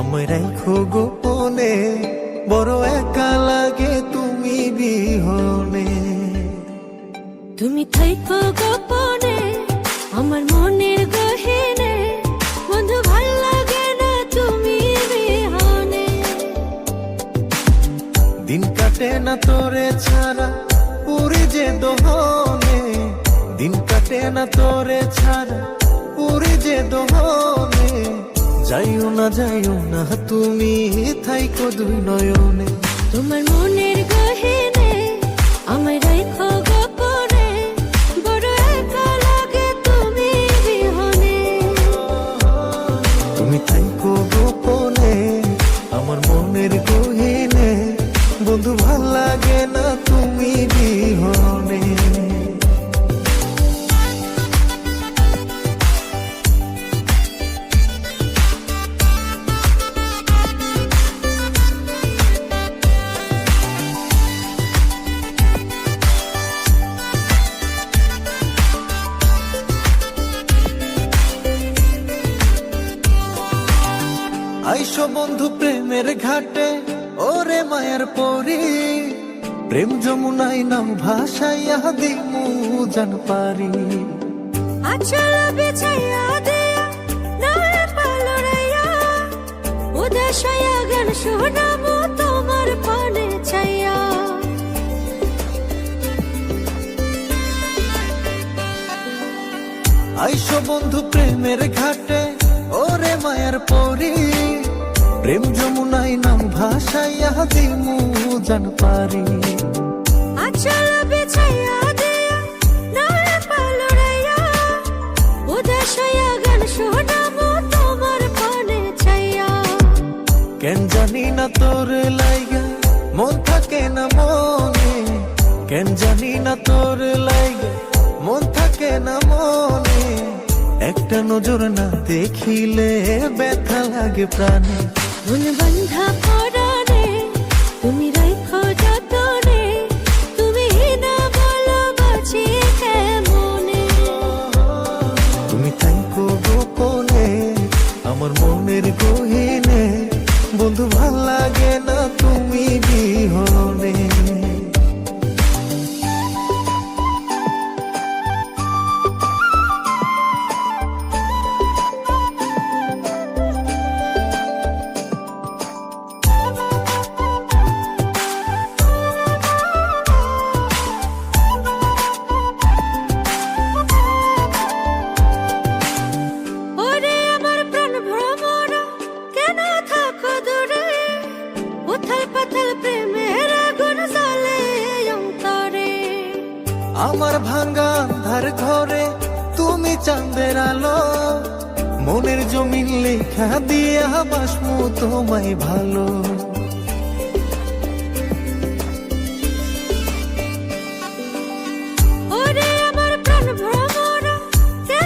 আমায় রাখো গোপনে, বড় একা লাগে তুমি বিহনে। তুমি থাইকো গোপনে আমার মনের গহীনে, বন্ধু ভাল লাগে না তুমি বিহনে। দিন কাটে না তোরে ছাড়া পুরি যে দোহনে, দিন কাটে না তোরে ছাড়া পুরি যে দোহনে। যাইও না তুমি থাইকো দুই নয়নে। তোমার মনের গহীনে আমায় রাখো গোপনে, বড় একা লাগে তুমি বিহনে। তুমি থাইকো গোপনে আমার মনের গহীনে, বন্ধু ভাল লাগে না তুমি বিহনে। আইসো বন্ধু প্রেমের ঘাটে, ওরে মায়ের পরি, প্রেম যমুনাই নাম ভাসাইয়া দিমু জান পারি। আচল বিছাইয়া দিয়া নয় পালড়াইয়া, উদাসায়া গান শোনাবো তোমার পানে চাইয়া। আইসো বন্ধু প্রেমের ঘাটে, ওরে মায়ের পরি, প্রেম যমুনাই নাম ভাসাইয়া দিমু জান পারি। আচল বিছাইয়া দিয়া নয় পালড়াইয়া, উদাসায়া গান শোনাবো তোমার পানে চাইয়া। কেন জানি না তোর লাইগা মন থাকে না মনে, কেন জানি না তোর লাইগা মন থাকে না মনে। একটা নজর না দেখিলে ব্যথা লাগে প্রাণে। মন বন্ধা পরানে তুমি রাখো যতনে, তুমি না বলো বাঁচি কেমনে। তুমি থাইকো গোপনে আমার মনের গহীনে, বন্ধু ভাল লাগে না তুমি বিহনে। ওরে আমার প্রাণ ভ্রমরা কেন থাকো দূরে, উথাল পাথাল প্রেমের আগুন জ্বলে অন্তরে। আমার ভাঙ্গা আন্ধার ঘরে তুমি চাঁদের আলো, মনের জমিন লেখা দিয়া বাসমু তোমায় ভালো।